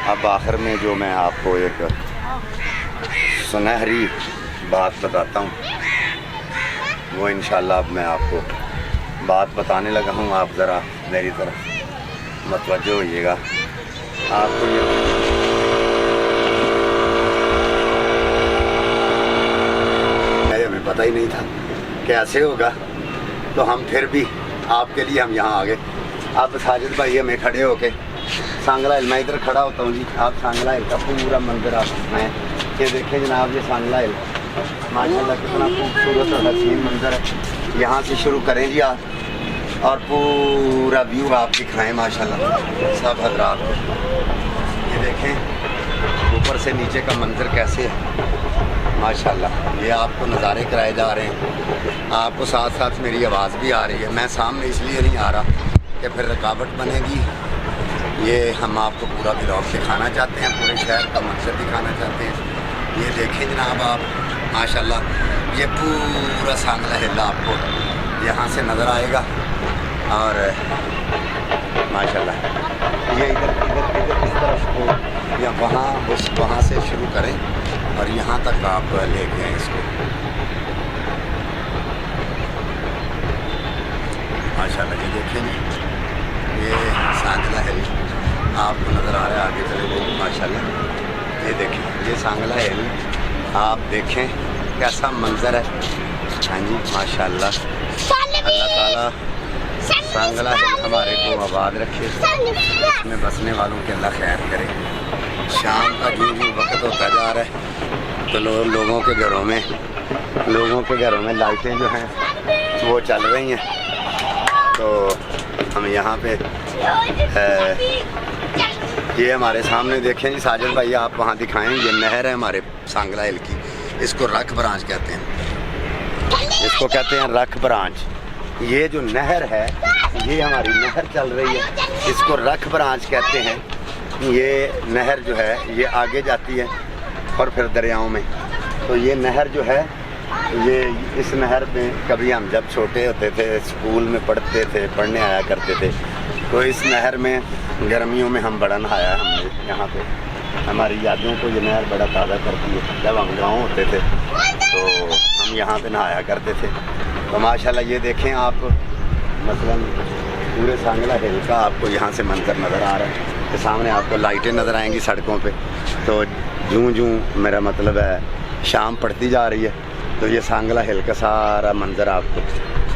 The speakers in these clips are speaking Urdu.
اب آخر میں جو میں آپ کو ایک سنہری بات بتاتا ہوں، وہ انشاءاللہ اب میں آپ کو بات بتانے لگا ہوں. آپ ذرا میری طرف متوجہ ہوئیے گا. آپ کو یہ ہمیں پتہ ہی نہیں تھا کیسے ہوگا، تو ہم پھر بھی آپ کے لیے ہم یہاں آ گئے. اب ساجد بھائی ہمیں کھڑے ہو کے سانگلا ہل، میں ادھر کھڑا ہوتا ہوں جی. آپ سانگلا ہل کا پورا منظر آپ میں یہ دیکھیں جناب، یہ سانگلا ہل ماشاءاللہ کتنا خوبصورت اور حسین منظر ہے. یہاں سے شروع کریں جی آپ، اور پورا ویو آپ دکھائیں ماشاءاللہ سب حضرات کو. یہ دیکھیں اوپر سے نیچے کا منظر کیسے ہے ماشاءاللہ. یہ آپ کو نظارے کرائے جا رہے ہیں. آپ کو ساتھ ساتھ میری آواز بھی آ رہی ہے. میں سامنے اس لیے نہیں آ رہا کہ پھر رکاوٹ بنے گی. یہ ہم آپ کو پورا بلاگ دکھانا چاہتے ہیں، پورے شہر کا منظر دکھانا چاہتے ہیں. یہ دیکھیں جناب آپ ماشاءاللہ، یہ پورا سانگلا ہل آپ کو یہاں سے نظر آئے گا. اور ماشاءاللہ یہ ادھر اس طرف کو یا وہاں سے شروع کریں اور یہاں تک آپ لے کے آئیں اس کو ماشاءاللہ. یہ دیکھیں جی، یہ سانگلا ہل آپ کو نظر آ رہا ہے. آگے چلے گئے ماشاءاللہ. یہ دیکھیں یہ سانگلا ہل آپ دیکھیں کیسا منظر ہے. ہاں جی ماشاءاللہ. اللہ تعالیٰ سانگلا ہل ہمارے کو آباد رکھے، اس میں بسنے والوں کے اللہ خیر کرے. شام کا جو وقت ہوتا جا رہا ہے تو لوگوں کے گھروں میں لائٹیں جو ہیں وہ چل رہی ہیں. تو ہم یہاں پہ یہ ہمارے سامنے دیکھیں جی ساجد بھائی، آپ وہاں دکھائیں. یہ نہر ہے ہمارے سانگلا ہل کی، اس کو رکھ برانچ کہتے ہیں، اس کو کہتے ہیں رکھ برانچ. یہ جو نہر ہے یہ ہماری نہر چل رہی ہے، اس کو رکھ برانچ کہتے ہیں. یہ نہر جو ہے یہ آگے جاتی ہے اور پھر دریاؤں میں. تو یہ نہر جو ہے یہ اس نہر میں کبھی ہم جب چھوٹے ہوتے تھے اسکول میں پڑھنے آیا کرتے تھے، تو اس نہر میں گرمیوں میں ہم بڑا نہایا. ہم نے یہاں پہ ہماری یادوں کو یہ نہر بڑا تازہ کرتی ہے. جب ہم گاؤں ہوتے تھے تو ہم یہاں پہ نہایا کرتے تھے. تو ماشاءاللہ یہ دیکھیں آپ مثلاً پورے سانگلا ہل کا آپ کو یہاں سے منظر نظر آ رہا ہے کہ سامنے آپ کو لائٹیں نظر آئیں گی سڑکوں پہ. تو جوں میرا مطلب ہے شام پڑتی جا رہی ہے تو یہ سانگلا ہل کا سارا منظر آپ کو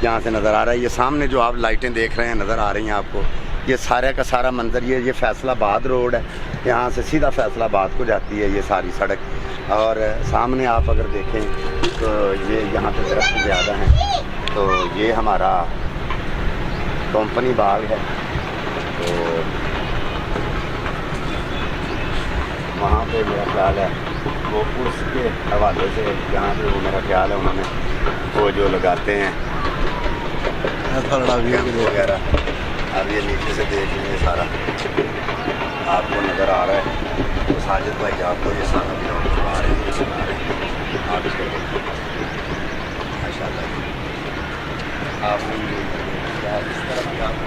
یہاں سے نظر آ رہا ہے. یہ سامنے جو آپ لائٹیں دیکھ رہے ہیں نظر آ رہی ہیں آپ کو، یہ سارے کا سارا منظر یہ فیصل آباد روڈ ہے. یہاں سے سیدھا فیصل آباد کو جاتی ہے یہ ساری سڑک. اور سامنے آپ اگر دیکھیں تو یہ یہاں پہ درخت زیادہ ہیں. تو یہ ہمارا کمپنی باغ ہے. تو وہاں پہ میرا خیال ہے وہ اس کے حوالے سے جہاں پہ وہ میرا خیال ہے انہوں نے وہ جو لگاتے ہیں وغیرہ. اب یہ نیچے سے دیکھ لیں یہ سارا آپ کو نظر آ رہا ہے. تو ساجد بھائی آپ کو یہ سارا بھی آ رہے ہیں سنا رہے ہیں آپ اس کو ماشاء اللہ. آپ اس طرح بھی آپ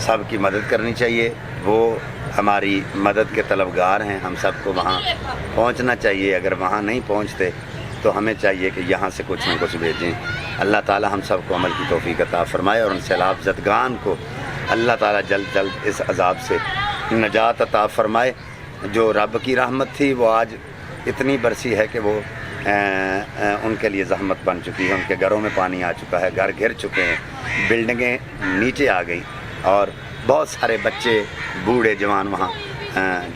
سب کی مدد کرنی چاہیے، وہ ہماری مدد کے طلبگار ہیں، ہم سب کو وہاں پہنچنا چاہیے، اگر وہاں نہیں پہنچتے تو ہمیں چاہیے کہ یہاں سے کچھ نہ کچھ بھیجیں۔ اللہ تعالی ہم سب کو عمل کی توفیق عطا فرمائے، اور ان سیلاب زدگان کو اللہ تعالی جلد جلد اس عذاب سے نجات عطا فرمائے۔ جو رب کی رحمت تھی وہ آج اتنی برسی ہے کہ وہ ان کے لیے زحمت بن چکی ہے، ان کے گھروں میں پانی آ چکا ہے، گھر گر چکے ہیں، بلڈنگیں نیچے آ گئیں، اور بہت سارے بچے بوڑھے جوان وہاں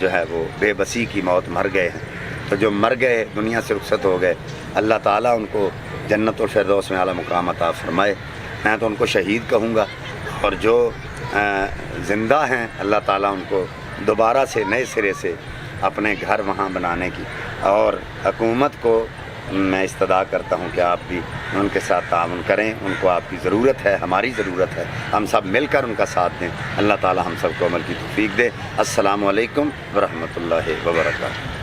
جو ہے وہ بے بسی کی موت مر گئے ہیں۔ تو جو مر گئے دنیا سے رخصت ہو گئے، اللہ تعالیٰ ان کو جنت الفردوس میں اعلیٰ مقام عطا فرمائے۔ میں تو ان کو شہید کہوں گا، اور جو زندہ ہیں اللہ تعالیٰ ان کو دوبارہ سے نئے سرے سے اپنے گھر وہاں بنانے کی، اور حکومت کو میں استدعا کرتا ہوں کہ آپ بھی ان کے ساتھ تعاون کریں، ان کو آپ کی ضرورت ہے، ہماری ضرورت ہے، ہم سب مل کر ان کا ساتھ دیں۔ اللہ تعالیٰ ہم سب کو عمل کی توفیق دے۔ السلام علیکم ورحمۃ اللہ وبرکاتہ۔